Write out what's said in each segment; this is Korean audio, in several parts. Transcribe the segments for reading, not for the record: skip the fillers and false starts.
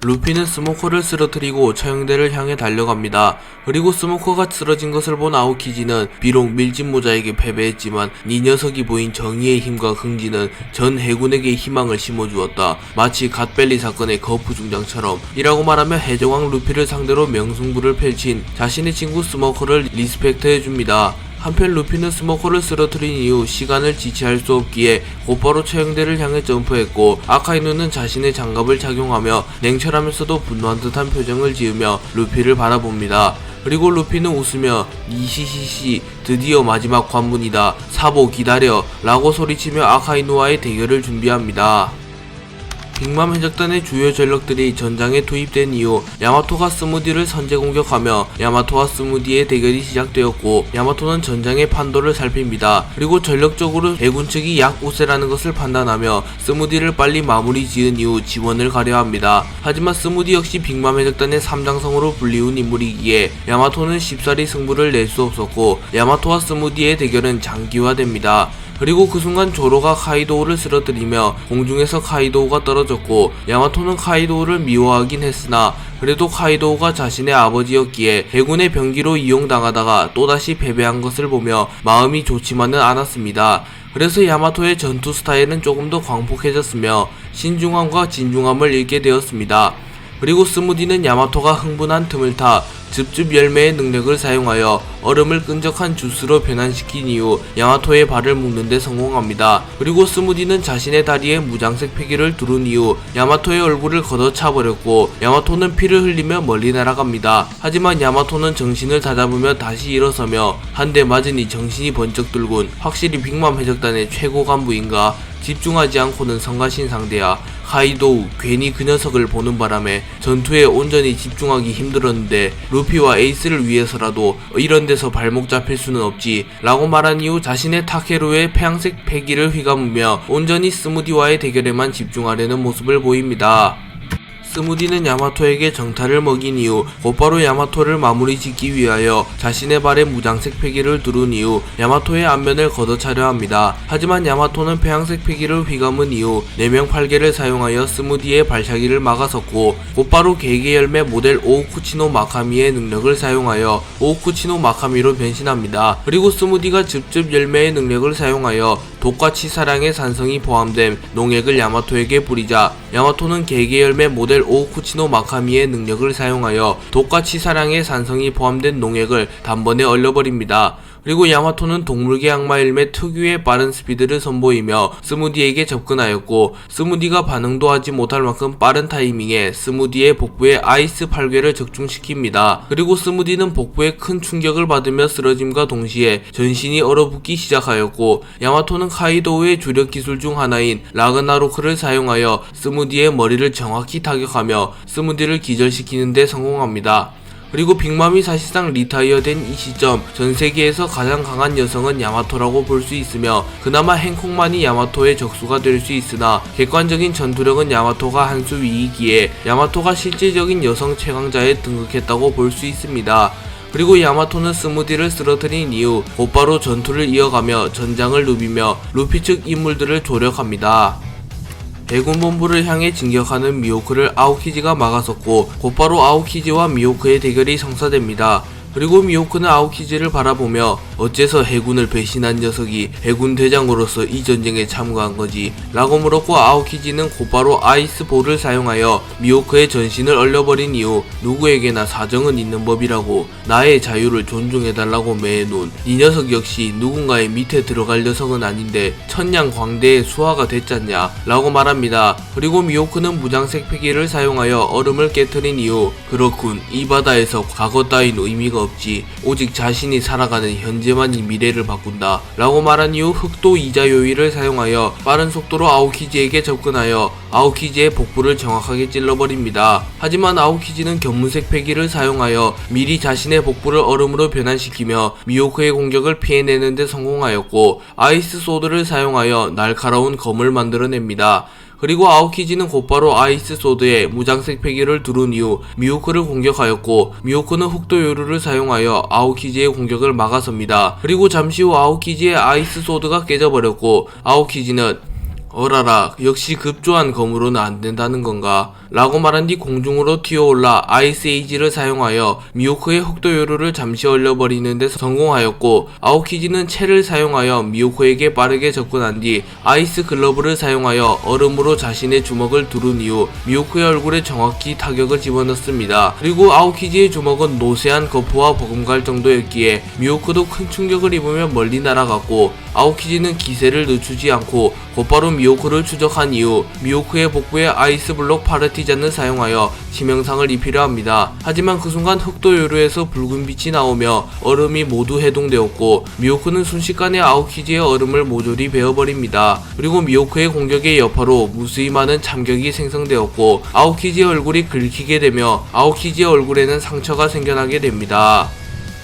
루피는 스모커를 쓰러뜨리고 처형대를 향해 달려갑니다. 그리고 스모커가 쓰러진 것을 본 아오키지는 비록 밀짚모자에게 패배했지만 네 녀석이 보인 정의의 힘과 긍지는 전 해군에게 희망을 심어주었다. 마치 갓벨리 사건의 거푸 중장처럼 이라고 말하며 해적왕 루피를 상대로 명승부를 펼친 자신의 친구 스모커를 리스펙트해줍니다. 한편 루피는 스모커를 쓰러뜨린 이후 시간을 지체할 수 없기에 곧바로 처형대를 향해 점프했고, 아카이누는 자신의 장갑을 착용하며 냉철하면서도 분노한 듯한 표정을 지으며 루피를 바라봅니다. 그리고 루피는 웃으며 이시시시 드디어 마지막 관문이다, 사보 기다려 라고 소리치며 아카이누와의 대결을 준비합니다. 빅맘 해적단의 주요 전력들이 전장에 투입된 이후 야마토가 스무디를 선제 공격하며 야마토와 스무디의 대결이 시작되었고, 야마토는 전장의 판도를 살핍니다. 그리고 전력적으로 해군 측이 약우세라는 것을 판단하며 스무디를 빨리 마무리 지은 이후 지원을 가려 합니다. 하지만 스무디 역시 빅맘 해적단의 삼장성으로 불리운 인물이기에 야마토는 쉽사리 승부를 낼 수 없었고, 야마토와 스무디의 대결은 장기화됩니다. 그리고 그 순간 조로가 카이도우를 쓰러뜨리며 공중에서 카이도우가 떨어졌고, 야마토는 카이도우를 미워하긴 했으나 그래도 카이도우가 자신의 아버지였기에 해군의 병기로 이용당하다가 또다시 패배한 것을 보며 마음이 좋지만은 않았습니다. 그래서 야마토의 전투 스타일은 조금 더 광폭해졌으며 신중함과 진중함을 잃게 되었습니다. 그리고 스무디는 야마토가 흥분한 틈을 타 즙즙 열매의 능력을 사용하여 얼음을 끈적한 주스로 변환시킨 이후 야마토의 발을 묶는데 성공합니다. 그리고 스무디는 자신의 다리에 무장색 패기를 두른 이후 야마토의 얼굴을 걷어차버렸고, 야마토는 피를 흘리며 멀리 날아갑니다. 하지만 야마토는 정신을 다잡으며 다시 일어서며 한 대 맞으니 정신이 번쩍 들군, 확실히 빅맘 해적단의 최고 간부인가, 집중하지 않고는 성가신 상대야. 카이도우 괜히 그 녀석을 보는 바람에 전투에 온전히 집중하기 힘들었는데 루피와 에이스를 위해서라도 이런 데서 발목 잡힐 수는 없지 라고 말한 이후 자신의 타케루의 폐양색 패기를 휘감으며 온전히 스무디와의 대결에만 집중하려는 모습을 보입니다. 스무디는 야마토에게 정타를 먹인 이후 곧바로 야마토를 마무리 짓기 위하여 자신의 발에 무장색 패기를 두른 이후 야마토의 안면을 걷어차려 합니다. 하지만 야마토는 폐양색 패기를 휘감은 이후 4명 8개를 사용하여 스무디의 발차기를 막아섰고, 곧바로 개개 열매 모델 오우쿠치노 마카미의 능력을 사용하여 오우쿠치노 마카미로 변신합니다. 그리고 스무디가 즙즙 열매의 능력을 사용하여 독과 치사량의 산성이 포함된 농액을 야마토에게 뿌리자 야마토는 개개 열매 모델 오우쿠치노 마카미의 능력을 사용하여 독과 치사량의 산성이 포함된 농액을 단번에 얼려버립니다. 그리고 야마토는 동물계 악마 일매 특유의 빠른 스피드를 선보이며 스무디에게 접근하였고, 스무디가 반응도 하지 못할 만큼 빠른 타이밍에 스무디의 복부에 아이스 8괴를 적중시킵니다. 그리고 스무디는 복부에 큰 충격을 받으며 쓰러짐과 동시에 전신이 얼어붙기 시작하였고, 야마토는 카이도우의 주력 기술 중 하나인 라그나로크를 사용하여 스무디의 머리를 정확히 타격하며 스무디를 기절시키는 데 성공합니다. 그리고 빅맘이 사실상 리타이어된 이 시점 전세계에서 가장 강한 여성은 야마토라고 볼 수 있으며, 그나마 행콕만이 야마토의 적수가 될 수 있으나 객관적인 전투력은 야마토가 한 수 위이기에 야마토가 실질적인 여성 최강자에 등극했다고 볼 수 있습니다. 그리고 야마토는 스무디를 쓰러뜨린 이후 곧바로 전투를 이어가며 전장을 누비며 루피 측 인물들을 조력합니다. 해군 본부를 향해 진격하는 미호크를 아오키지가 막아섰고, 곧바로 아오키지와 미호크의 대결이 성사됩니다. 그리고 미호크는 아오키지를 바라보며 어째서 해군을 배신한 녀석이 해군 대장으로서 이 전쟁에 참가한 거지 라고 물었고, 아오키지는 곧바로 아이스볼을 사용하여 미호크의 전신을 얼려버린 이후 누구에게나 사정은 있는 법이라고, 나의 자유를 존중해달라고 매해놓은 이 녀석 역시 누군가의 밑에 들어갈 녀석은 아닌데 천냥광대의 수하가 됐잖냐 라고 말합니다. 그리고 미호크는 무장색 패기를 사용하여 얼음을 깨트린 이후 그렇군, 이 바다에서 과거 따윈 의미가 없지, 오직 자신이 살아가는 현재만이 미래를 바꾼다 라고 말한 이후 흑도 이자 요일을 사용하여 빠른 속도로 아오키지에게 접근하여 아오키지의 복부를 정확하게 찔러버립니다. 하지만 아오키지는 견문색 패기를 사용하여 미리 자신의 복부를 얼음으로 변환시키며 미호크의 공격을 피해내는 데 성공하였고, 아이스 소드를 사용하여 날카로운 검을 만들어냅니다. 그리고 아오키지는 곧바로 아이스 소드에 무장색 패기를 두른 이후 미호크를 공격하였고, 미호크는 흑도 요루를 사용하여 아오키지의 공격을 막아섭니다. 그리고 잠시 후 아오키지의 아이스 소드가 깨져버렸고, 아오키지는 어라라, 역시 급조한 검으로는 안된다는 건가 라고 말한 뒤 공중으로 튀어올라 아이스 에이지를 사용하여 미호크의 흑도 요루를 잠시 얼려버리는 데 성공하였고, 아오키지는 채를 사용하여 미호크에게 빠르게 접근한 뒤 아이스 글러브를 사용하여 얼음으로 자신의 주먹을 두른 이후 미호크의 얼굴에 정확히 타격을 집어넣습니다. 그리고 아오키지의 주먹은 노쇠한 거푸와 버금갈 정도였기에 미호크도 큰 충격을 입으며 멀리 날아갔고, 아오키지는 기세를 늦추지 않고 곧바로 미호크를 추적한 이후 미호크의 복부에 아이스 블록 파르티잔을 사용하여 치명상을 입히려 합니다. 하지만 그 순간 흑도 요루에서 붉은 빛이 나오며 얼음이 모두 해동되었고, 미호크는 순식간에 아오키지의 얼음을 모조리 베어버립니다. 그리고 미호크의 공격의 여파로 무수히 많은 참격이 생성되었고, 아오키지의 얼굴이 긁히게 되며 아오키지의 얼굴에는 상처가 생겨나게 됩니다.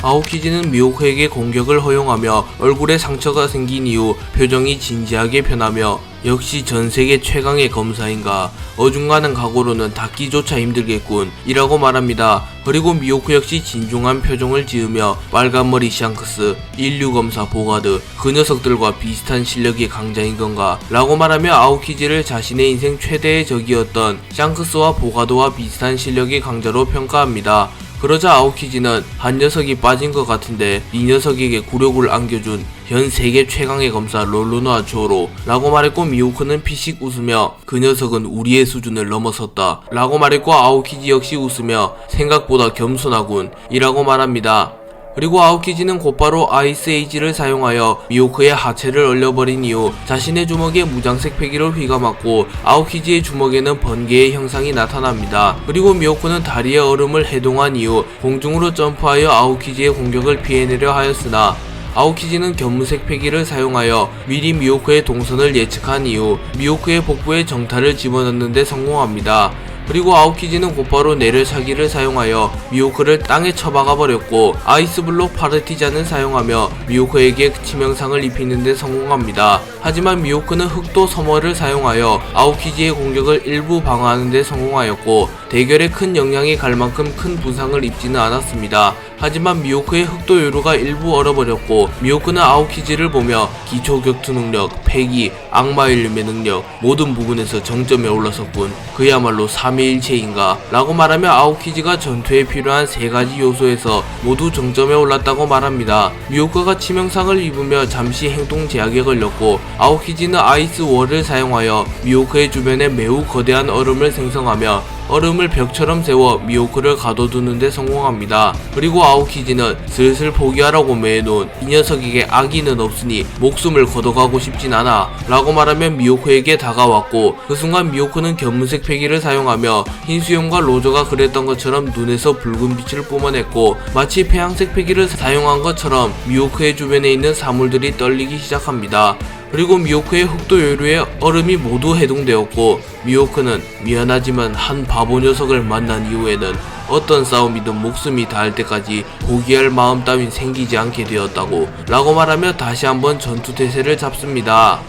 아오키지는 미호크에게 공격을 허용하며 얼굴에 상처가 생긴 이후 표정이 진지하게 변하며 역시 전세계 최강의 검사인가, 어중간한 각오로는 닿기조차 힘들겠군 이라고 말합니다. 그리고 미호크 역시 진중한 표정을 지으며 빨간머리 샹크스, 인류검사 보가드, 그 녀석들과 비슷한 실력의 강자인 건가 라고 말하며 아오키지를 자신의 인생 최대의 적이었던 샹크스와 보가드와 비슷한 실력의 강자로 평가합니다. 그러자 아오키지는 한 녀석이 빠진 것 같은데 이 녀석에게 굴욕을 안겨준 현 세계 최강의 검사 롤루노아 조로 라고 말했고, 미호크는 피식 웃으며 그 녀석은 우리의 수준을 넘어섰다 라고 말했고, 아오키지 역시 웃으며 생각보다 겸손하군 이라고 말합니다. 그리고 아오키지는 곧바로 아이스 에이지를 사용하여 미호크의 하체를 얼려버린 이후 자신의 주먹에 무장색 패기를 휘감았고, 아오키지의 주먹에는 번개의 형상이 나타납니다. 그리고 미호크는 다리의 얼음을 해동한 이후 공중으로 점프하여 아오키지의 공격을 피해내려 하였으나, 아오키지는 견무색 패기를 사용하여 미리 미호크의 동선을 예측한 이후 미호크의 복부에 정타를 집어넣는 데 성공합니다. 그리고 아오키지는 곧바로 내려차기를 사용하여 미호크를 땅에 처박아 버렸고, 아이스블록 파르티잔을 사용하며 미호크에게 치명상을 입히는 데 성공합니다. 하지만 미호크는 흑도 서머를 사용하여 아오키지의 공격을 일부 방어하는 데 성공하였고, 대결에 큰 영향이 갈 만큼 큰 부상을 입지는 않았습니다. 하지만 미호크의 흑도 요루가 일부 얼어버렸고, 미호크는 아오키지를 보며 기초 격투 능력, 패기, 악마 일름의 능력 모든 부분에서 정점에 올라섰군, 그야말로 삼위일체인가 라고 말하며 아오키지가 전투에 필요한 세 가지 요소에서 모두 정점에 올랐다고 말합니다. 미호크가 치명상을 입으며 잠시 행동 제약에 걸렸고, 아오키지는 아이스 월을 사용하여 미호크의 주변에 매우 거대한 얼음을 생성하며 얼음을 벽처럼 세워 미호크를 가둬두는 데 성공합니다. 그리고 아오키지는 슬슬 포기하라고 매해놓은 이 녀석에게 악의는 없으니 목숨을 걷어가고 싶진 않아 라고 말하며 미호크에게 다가왔고, 그 순간 미호크는 견문색 패기를 사용하며 흰수염과 로저가 그랬던 것처럼 눈에서 붉은 빛을 뿜어냈고, 마치 폐양색 패기를 사용한 것처럼 미호크의 주변에 있는 사물들이 떨리기 시작합니다. 그리고 미호크의 흑도 요루의 얼음이 모두 해동되었고, 미호크는 미안하지만 한 바보 녀석을 만난 이후에는 어떤 싸움이든 목숨이 닿을 때까지 포기할 마음 따윈 생기지 않게 되었다고 라고 말하며 다시 한번 전투태세를 잡습니다.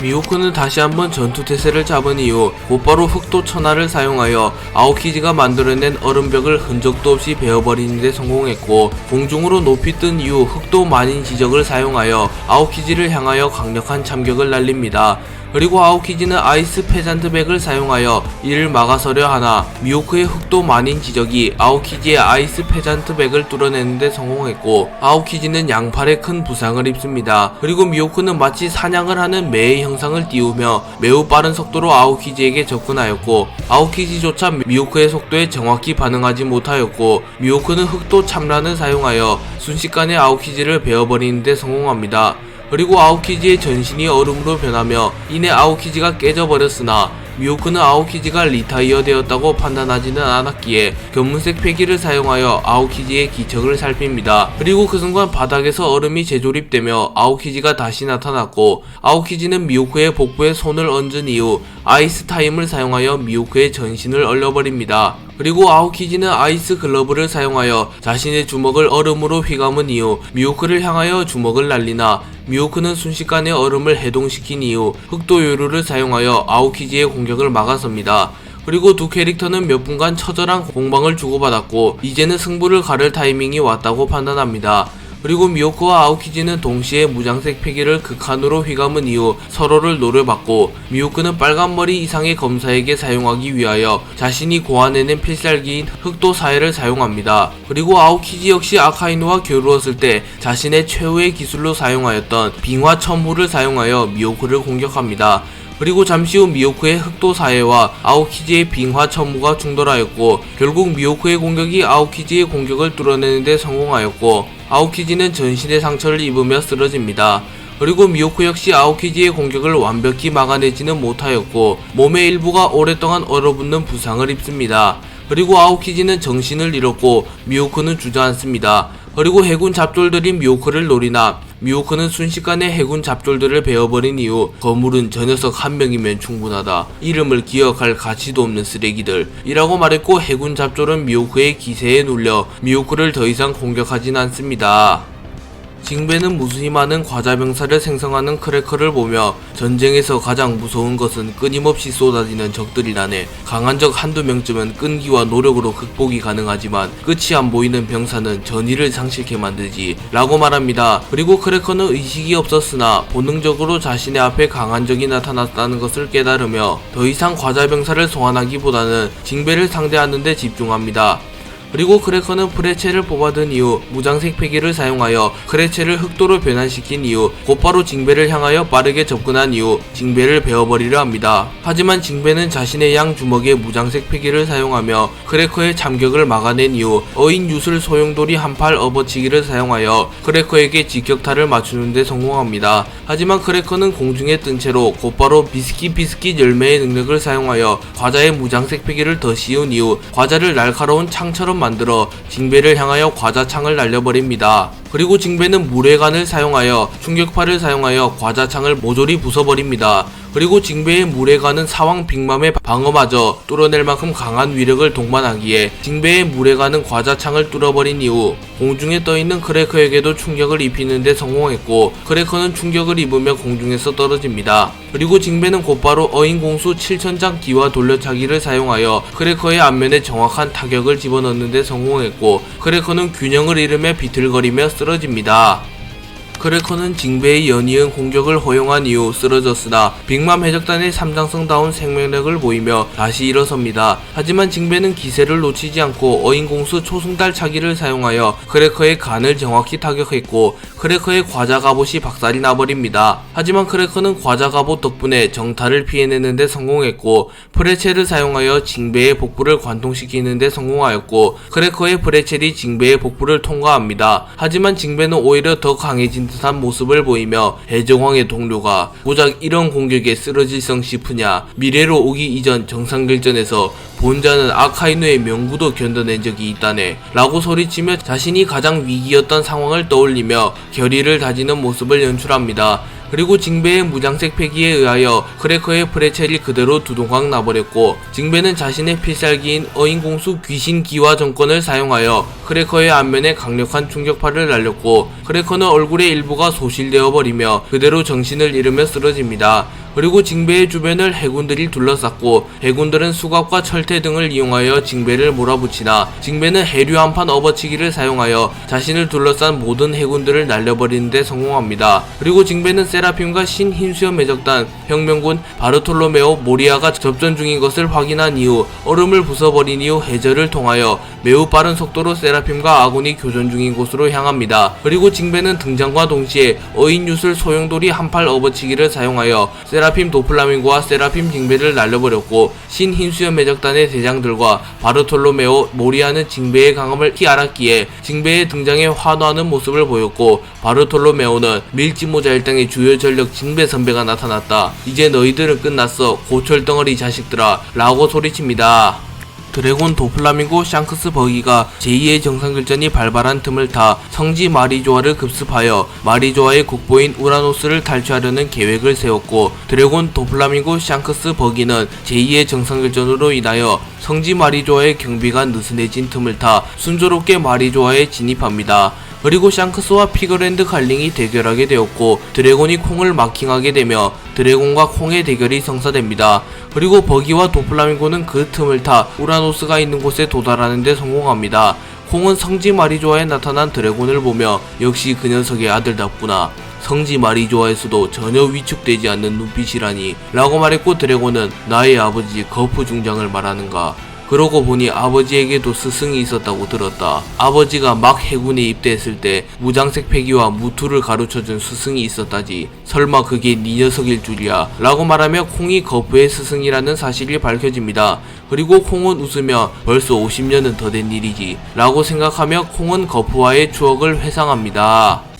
미호크는 다시 한번 전투태세를 잡은 이후 곧바로 흑도 천하를 사용하여 아오키지가 만들어낸 얼음벽을 흔적도 없이 베어버리는 데 성공했고, 공중으로 높이 뜬 이후 흑도 만인 지적을 사용하여 아오키지를 향하여 강력한 참격을 날립니다. 그리고 아오키지는 아이스 페잔트백을 사용하여 이를 막아서려 하나 미호크의 흑도 만인 지적이 아오키지의 아이스 페잔트백을 뚫어내는데 성공했고, 아오키지는 양팔에 큰 부상을 입습니다. 그리고 미호크는 마치 사냥을 하는 매의 형상을 띄우며 매우 빠른 속도로 아오키지에게 접근하였고, 아오키지조차 미호크의 속도에 정확히 반응하지 못하였고, 미호크는 흑도 참란을 사용하여 순식간에 아오키지를 베어버리는 데 성공합니다. 그리고 아오키지의 전신이 얼음으로 변하며 이내 아오키지가 깨져버렸으나, 미호크는 아오키지가 리타이어 되었다고 판단하지는 않았기에 견문색 패기를 사용하여 아오키지의 기척을 살핍니다. 그리고 그 순간 바닥에서 얼음이 재조립되며 아오키지가 다시 나타났고, 아오키지는 미호크의 복부에 손을 얹은 이후 아이스 타임을 사용하여 미호크의 전신을 얼려버립니다. 그리고 아오키지는 아이스 글러브를 사용하여 자신의 주먹을 얼음으로 휘감은 이후 미호크를 향하여 주먹을 날리나, 미호크는 순식간에 얼음을 해동시킨 이후 흑도 요루를 사용하여 아오키지의 공격을 막아섭니다. 그리고 두 캐릭터는 몇 분간 처절한 공방을 주고받았고, 이제는 승부를 가를 타이밍이 왔다고 판단합니다. 그리고 미호크와 아오키지는 동시에 무장색 패기를 극한으로 휘감은 이후 서로를 노려봤고, 미호크는 빨간머리 이상의 검사에게 사용하기 위하여 자신이 고안해낸 필살기인 흑도 사해를 사용합니다. 그리고 아오키지 역시 아카이누와 겨루었을 때 자신의 최후의 기술로 사용하였던 빙화 천부를 사용하여 미호크를 공격합니다. 그리고 잠시 후 미호크의 흑도 사해와 아오키지의 빙화 천무가 충돌하였고, 결국 미호크의 공격이 아오키지의 공격을 뚫어내는데 성공하였고, 아오키지는 전신의 상처를 입으며 쓰러집니다. 그리고 미호크 역시 아오키지의 공격을 완벽히 막아내지는 못하였고, 몸의 일부가 오랫동안 얼어붙는 부상을 입습니다. 그리고 아오키지는 정신을 잃었고, 미호크는 주저앉습니다. 그리고 해군 잡졸들이 미호크를 노리나 미호크는 순식간에 해군 잡졸들을 베어버린 이후 거물은 저 녀석 한 명이면 충분하다, 이름을 기억할 가치도 없는 쓰레기들 이라고 말했고, 해군 잡졸은 미호크의 기세에 눌려 미호크를 더 이상 공격하진 않습니다. 징베는 무수히 많은 과자병사를 생성하는 크래커를 보며 전쟁에서 가장 무서운 것은 끊임없이 쏟아지는 적들이라네. 강한 적 한두 명쯤은 끈기와 노력으로 극복이 가능하지만 끝이 안 보이는 병사는 전의를 상실케 만들지 라고 말합니다. 그리고 크래커는 의식이 없었으나 본능적으로 자신의 앞에 강한 적이 나타났다는 것을 깨달으며 더 이상 과자병사를 소환하기보다는 징베를 상대하는 데 집중합니다. 그리고 크래커는 프레첼을 뽑아든 이후 무장색 패기를 사용하여 크레첼을 흑도로 변환시킨 이후 곧바로 징베를 향하여 빠르게 접근한 이후 징베를 베어버리려 합니다. 하지만 징베는 자신의 양 주먹에 무장색 패기를 사용하며 크래커의 참격을 막아낸 이후 어인 유술 소용돌이 한팔 업어치기를 사용하여 크래커에게 직격타를 맞추는 데 성공합니다. 하지만 크래커는 공중에 뜬 채로 곧바로 비스킷 열매의 능력을 사용하여 과자의 무장색 패기를 더 씌운 이후 과자를 날카로운 창처럼 만들어 징베를 향하여 과자창을 날려버립니다. 그리고 징베는 물의관을 사용하여 충격파를 사용하여 과자창을 모조리 부숴버립니다. 그리고 징베의 물의관은 사왕 빅맘의 방어마저 뚫어낼 만큼 강한 위력을 동반하기에 징베의 물의관은 과자창을 뚫어버린 이후 공중에 떠있는 크래커에게도 충격을 입히는 데 성공했고, 크래커는 충격을 입으며 공중에서 떨어집니다. 그리고 징베는 곧바로 어인공수 7000장 기와 돌려차기를 사용하여 크래커의 앞면에 정확한 타격을 집어넣는 데 성공했고, 크래커는 균형을 잃으며 비틀거리며 쓰러집니다. 크래커는 징베의 연이은 공격을 허용한 이후 쓰러졌으나 빅맘 해적단의 삼장성다운 생명력을 보이며 다시 일어섭니다. 하지만 징베는 기세를 놓치지 않고 어인공수 초승달 차기를 사용하여 크래커의 간을 정확히 타격했고, 크래커의 과자 갑옷이 박살이 나버립니다. 하지만 크래커는 과자 갑옷 덕분에 정타를 피해내는데 성공했고, 프레첼을 사용하여 징베의 복부를 관통시키는데 성공하였고, 크래커의 프레첼이 징베의 복부를 통과합니다. 하지만 징베는 오히려 더 강해진 듯한 모습을 보이며 해적왕의 동료가 고작 이런 공격에 쓰러질성 싶으냐, 미래로 오기 이전 정상결전에서 본자는 아카이누의 명구도 견뎌낸 적이 있다네 라고 소리치며 자신이 가장 위기였던 상황을 떠올리며 결의를 다지는 모습을 연출합니다. 그리고 징베의 무장색 패기에 의하여 크래커의 프레첼이 그대로 두동강 나버렸고, 징베는 자신의 필살기인 어인공수 귀신 기화 정권을 사용하여 크래커의 앞면에 강력한 충격파를 날렸고, 크래커는 얼굴의 일부가 소실되어 버리며 그대로 정신을 잃으며 쓰러집니다. 그리고 징베의 주변을 해군들이 둘러쌌고, 해군들은 수갑과 철퇴 등을 이용하여 징베를 몰아붙이나 징베는 해류 한판 업어치기를 사용하여 자신을 둘러싼 모든 해군들을 날려버리는 데 성공합니다. 그리고 징베는 세라핌과 신흰수염 해적단 혁명군 바르톨로메오 모리아가 접전 중인 것을 확인한 이후 얼음을 부숴버린 이후 해저를 통하여 매우 빠른 속도로 세라핌과 아군이 교전 중인 곳으로 향합니다. 그리고 징베는 등장과 동시에 어인유술 소용돌이 한팔 업어치기를 사용하여 세라핌 도플라밍고와 세라핌 징베를 날려버렸고, 신흰수염 해적단의 대장들과 바르톨로메오 모리아는 징베의 강함을 알았기에 징베의 등장에 환호하는 모습을 보였고, 바르톨로메오는 밀짚모자 일당의 주요 전력 징베 선배가 나타났다, 이제 너희들은 끝났어 고철덩어리 자식들아 라고 소리칩니다. 드래곤 도플라밍고 샹크스 버기가 제2의 정상결전이 발발한 틈을 타 성지 마리조아를 급습하여 마리조아의 국보인 우라노스를 탈취하려는 계획을 세웠고, 드래곤 도플라밍고 샹크스 버기는 제2의 정상결전으로 인하여 성지 마리조아의 경비가 느슨해진 틈을 타 순조롭게 마리조아에 진입합니다. 그리고 샹크스와 피그랜드 갈링이 대결하게 되었고, 드래곤이 콩을 마킹하게 되며 드래곤과 콩의 대결이 성사됩니다. 그리고 버기와 도플라밍고는 그 틈을 타 우라노스가 있는 곳에 도달하는 데 성공합니다. 콩은 성지 마리조아에 나타난 드래곤을 보며 역시 그 녀석의 아들답구나. 성지 마리조아에서도 전혀 위축되지 않는 눈빛이라니 라고 말했고, 드래곤은 나의 아버지 거프 중장을 말하는가. 그러고 보니 아버지에게도 스승이 있었다고 들었다. 아버지가 막 해군에 입대했을 때 무장색 패기와 무투를 가르쳐준 스승이 있었다지. 설마 그게 네 녀석일 줄이야 라고 말하며 콩이 거프의 스승이라는 사실이 밝혀집니다. 그리고 콩은 웃으며 벌써 50년은 더 된 일이지 라고 생각하며 콩은 거프와의 추억을 회상합니다.